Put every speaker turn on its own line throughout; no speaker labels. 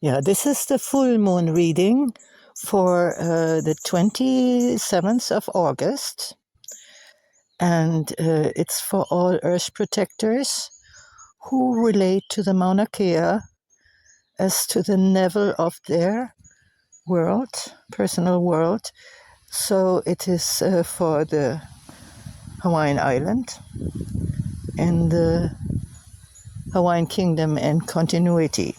Yeah, this is the full moon reading for the 27th of August. And it's for all Earth protectors who relate to the Mauna Kea as to the level of their world, personal world. So it is for the Hawaiian island and the Hawaiian Kingdom and continuity.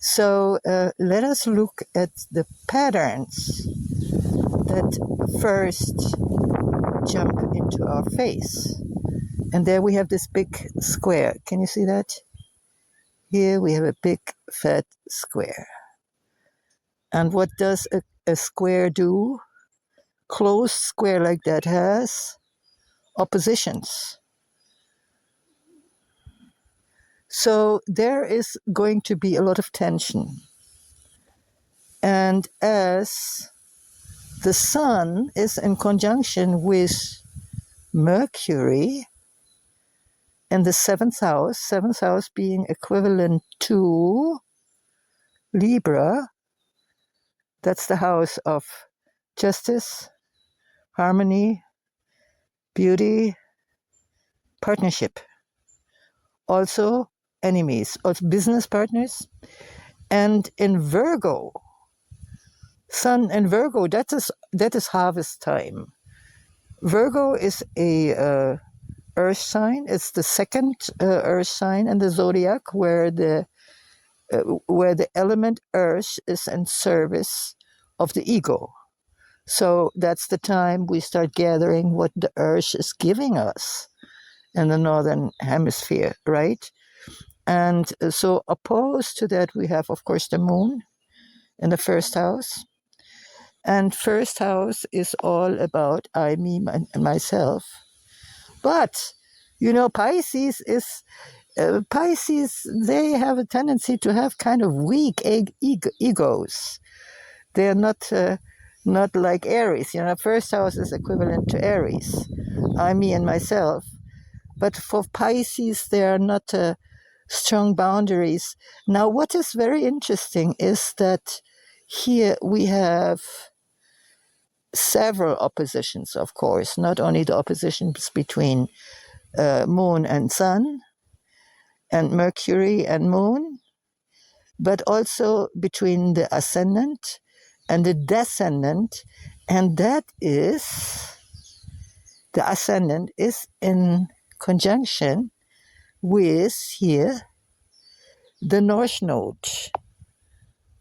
So let us look at the patterns that first jump into our face. And there we have this big square. Can you see that? Here we have a big fat square. And what does a square do? Closed square like that has oppositions. So there is going to be a lot of tension. And as the sun is in conjunction with Mercury in the seventh house being equivalent to Libra, that's the house of justice, harmony, beauty, partnership. Also enemies, also business partners. And in Virgo, Sun and Virgo, that is harvest time. Virgo is a earth sign. It's the second earth sign in the zodiac where the element earth is in service of the ego. So that's the time we start gathering what the earth is giving us in the northern hemisphere, right? And so opposed to that, we have, of course, the moon in the first house. And first house is all about I, me, myself. But, Pisces is, Pisces, they have a tendency to have kind of weak egos. They're not like Aries. First house is equivalent to Aries. I, me, and myself. But for Pisces, there are not strong boundaries. Now, what is very interesting is that here we have several oppositions, of course, not only the oppositions between moon and sun and Mercury and moon, but also between the ascendant and the descendant. And that is, the ascendant is in conjunction with here the North Node.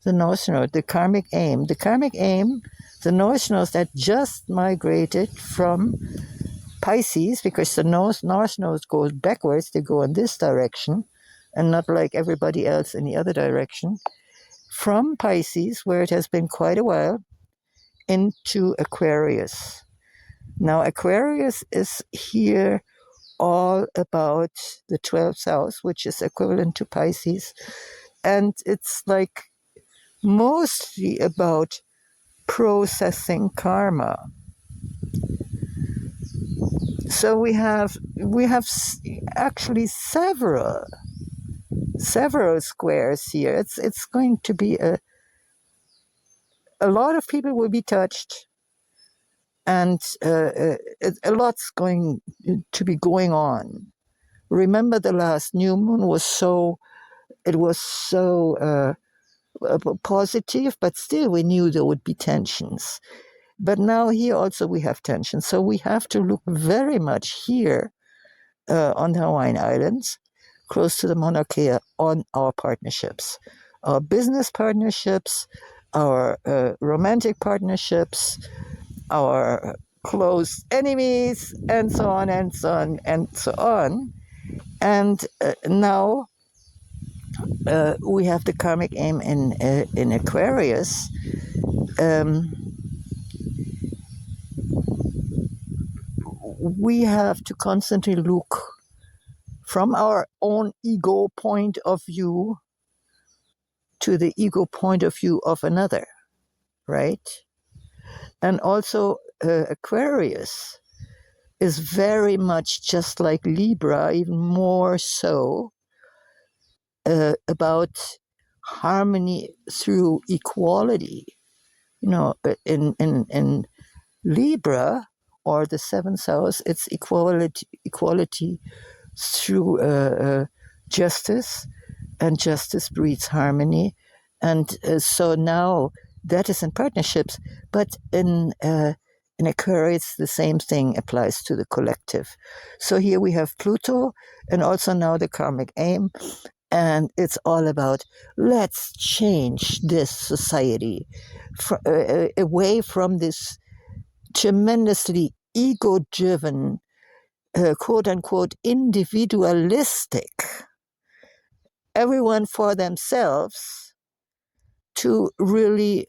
The North Node, the karmic aim. The karmic aim, the North Node that just migrated from Pisces, because the North Node goes backwards, they go in this direction, and not like everybody else in the other direction, from Pisces, where it has been quite a while, into Aquarius. Now, Aquarius is here all about the 12th house, which is equivalent to Pisces. And it's like mostly about processing karma. So we have actually several squares here. It's going to be a lot of people will be touched, and a lot's going to be going on. Remember, the last new moon was so positive, but still we knew there would be tensions. But now here also we have tensions. So we have to look very much here on the Hawaiian Islands, close to the Mauna Kea, on our partnerships, our business partnerships, our romantic partnerships, our close enemies, and so on and so on and so on. And now we have the karmic aim in Aquarius. We have to constantly look from our own ego point of view to the ego point of view of another, right? And also Aquarius is very much just like Libra, even more so, about harmony through equality. In Libra, or the seventh house, it's equality through justice, and justice breeds harmony. And so now that is in partnerships, but in Aquarius, the same thing applies to the collective. So here we have Pluto, and also now the karmic aim, and it's all about, let's change this society away from this tremendously ego-driven, quote-unquote, individualistic, everyone for themselves, to really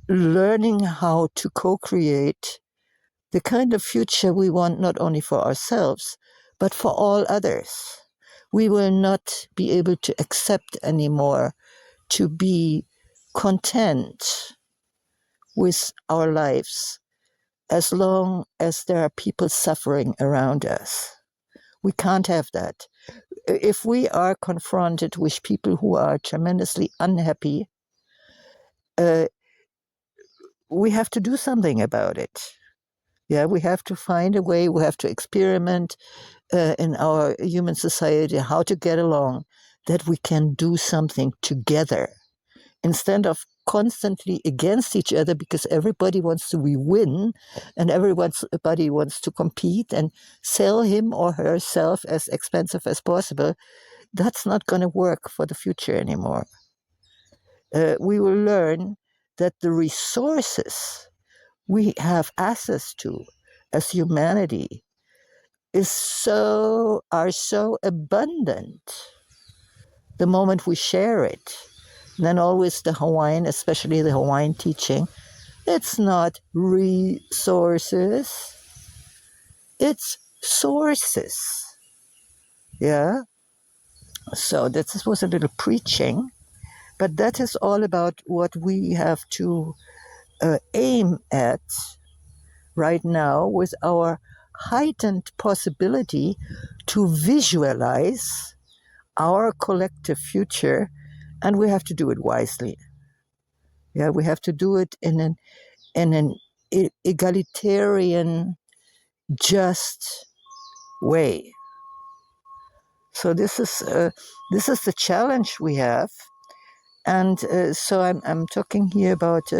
learning how to co-create the kind of future we want, not only for ourselves, but for all others. We will not be able to accept anymore to be content with our lives as long as there are people suffering around us. We can't have that. If we are confronted with people who are tremendously unhappy, we have to do something about it. Yeah, we have to find a way, we have to experiment in our human society how to get along, that we can do something together instead of constantly against each other, because everybody wants to win and everybody wants to compete and sell him or herself as expensive as possible. That's not going to work for the future anymore. We will learn that the resources we have access to as humanity are so abundant the moment we share it. And then always the Hawaiian, especially the Hawaiian teaching, it's not resources, it's sources. Yeah? So this was a little preaching, but that is all about what we have to aim at right now, with our heightened possibility to visualize our collective future, and we have to do it wisely. Yeah, we have to do it in an egalitarian, just way. So this is the challenge we have, and so I'm talking here about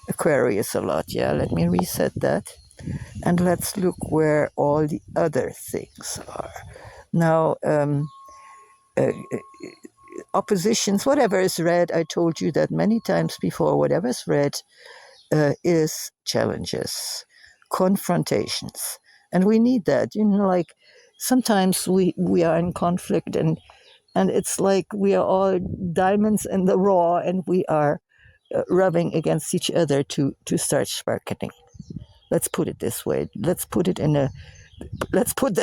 Aquarius a lot. Yeah, let me reset that, and let's look where all the other things are. Now, oppositions, whatever is red, I told you that many times before, whatever is red is challenges, confrontations. And we need that. Like sometimes we are in conflict, and it's like we are all diamonds in the raw, and we are rubbing against each other to start sparking. Let's put it this way. Let's put the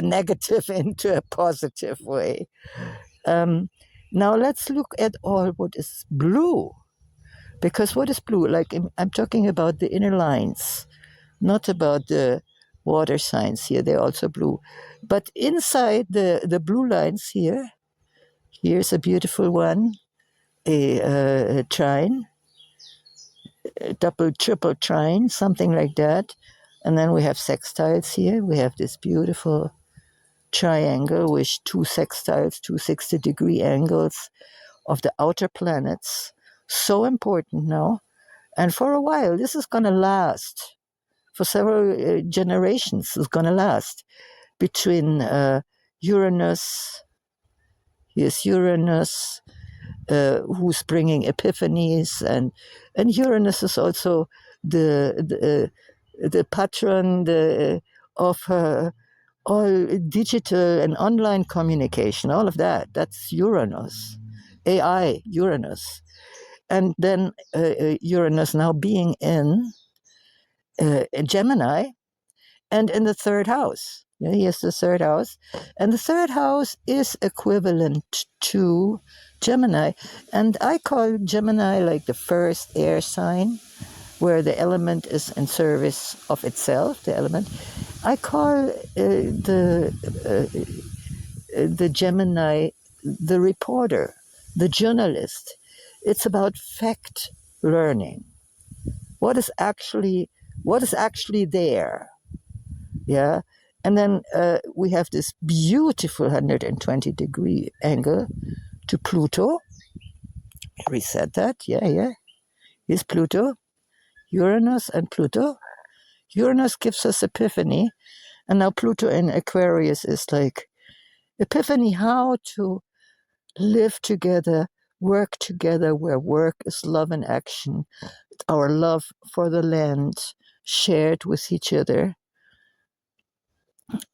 negative into a positive way. Now let's look at all what is blue. Because what is blue? Like, I'm talking about the inner lines, not about the water signs here. They're also blue. But inside the blue lines here, here's a beautiful one, a trine, a double, triple trine, something like that. And then we have sextiles here. We have this beautiful triangle with two sextiles, 260-degree angles of the outer planets. So important now. And for a while, this is going to last. For several generations, it's going to last. Between Uranus, here's Uranus, who's bringing epiphanies, and Uranus is also the patron of all digital and online communication, all of that. That's Uranus, AI, Uranus. And then Uranus now being in Gemini and in the third house. Yeah, here's the third house. And the third house is equivalent to Gemini. And I call Gemini like the first air sign, where the element is in service of itself, the element. I call the Gemini the reporter, the journalist. It's about fact learning. What is actually there? Yeah. And then we have this beautiful 120-degree angle to Pluto. We said that. Yeah. Here's Pluto, Uranus and Pluto. Uranus gives us epiphany. And now Pluto in Aquarius is like epiphany, how to live together, work together, where work is love and action, our love for the land shared with each other.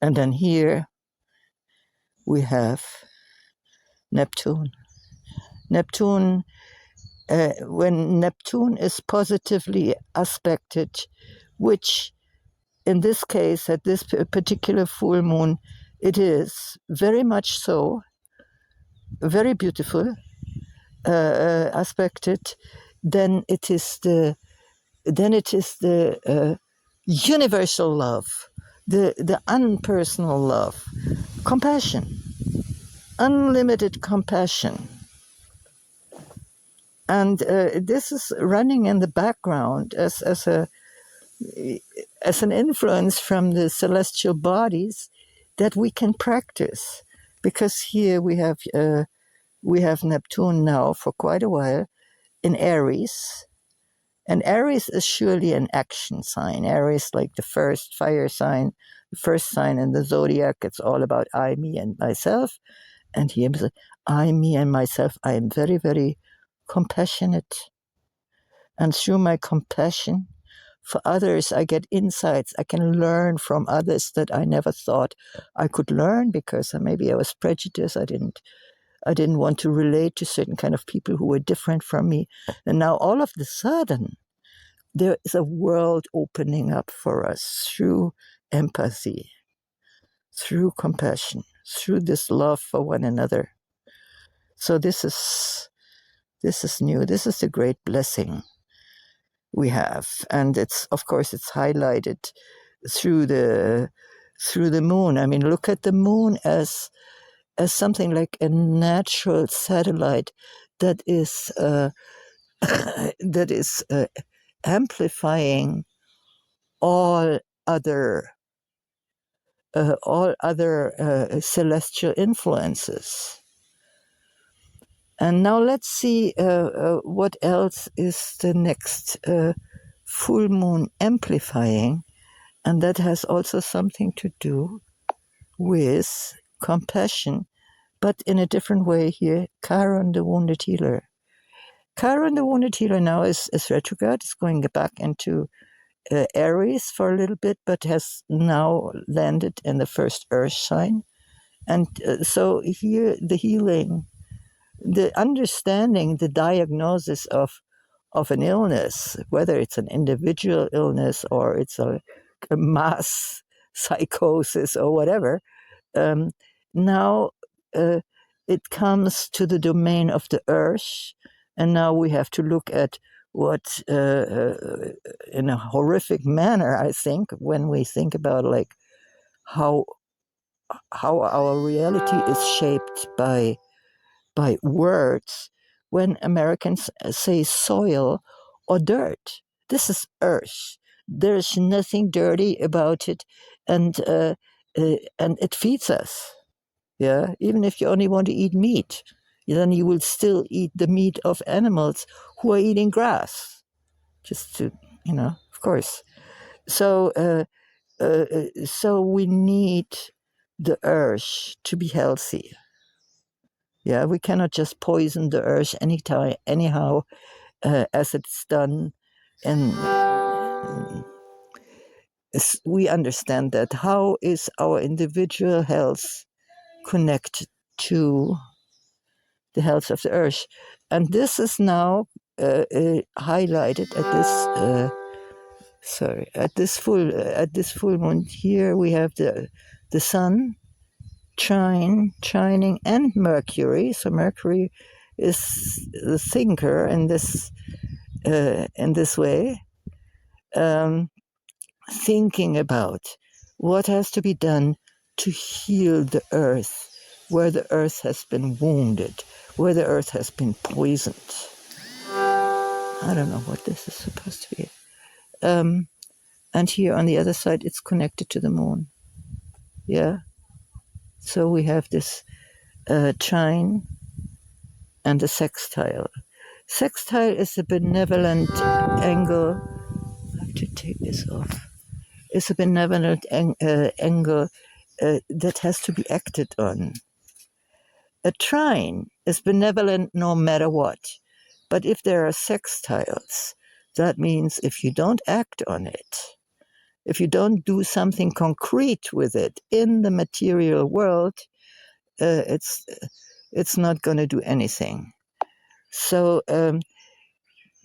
And then here we have Neptune. Neptune, when Neptune is positively aspected, which in this case, at this particular full moon, it is very much so, very beautiful, aspected, then it is the universal love, the unpersonal love, compassion, unlimited compassion. And this is running in the background as an influence from the celestial bodies that we can practice, because here we have Neptune now for quite a while in Aries, and Aries is surely an action sign. Aries, like the first fire sign, the first sign in the zodiac. It's all about I, me, and myself. And here, I, me, and myself. I am very, very compassionate, and through my compassion for others, I get insights. I can learn from others that I never thought I could learn, because maybe I was prejudiced. I didn't want to relate to certain kind of people who were different from me. And now all of a sudden, there is a world opening up for us through empathy, through compassion, through this love for one another. So this is new. This is a great blessing we have. And it's, of course, it's highlighted through the moon. I mean, look at the moon as something like a natural satellite that is amplifying all other celestial influences. And now let's see what else is the next full moon amplifying, and that has also something to do with compassion, but in a different way here. Chiron, the wounded healer. Chiron, the wounded healer, now is retrograde. It's going back into Aries for a little bit, but has now landed in the first Earth sign. And so here, the healing, the understanding, the diagnosis of an illness, whether it's an individual illness or it's a mass psychosis or whatever, now it comes to the domain of the earth, and now we have to look at what, in a horrific manner, I think, when we think about like how our reality is shaped by words. When Americans say soil or dirt, this is earth. There's nothing dirty about it, and it feeds us. Yeah, even if you only want to eat meat, then you will still eat the meat of animals who are eating grass. Just to, of course. So, so we need the earth to be healthy. Yeah, we cannot just poison the earth anyhow, as it's done. And we understand that. How is our individual health connected to the health of the earth? And this is now highlighted at this full moon. Here we have the sun trining and Mercury. So Mercury is the thinker in this way, thinking about what has to be done to heal the earth, where the earth has been wounded, where the earth has been poisoned. I don't know what this is supposed to be. And here on the other side, it's connected to the moon. Yeah. So we have this trine and a sextile. Sextile is a benevolent angle. I have to take this off. It's a benevolent angle that has to be acted on. A trine is benevolent no matter what. But if there are sextiles, that means if you don't act on it, if you don't do something concrete with it in the material world, it's not going to do anything. So,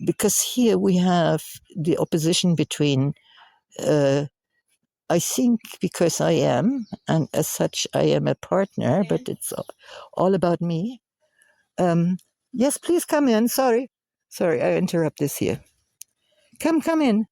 because here we have the opposition between, I think because I am, and as such I am a partner, but it's all about me. Yes, please come in. Sorry, I interrupt this here. Come in.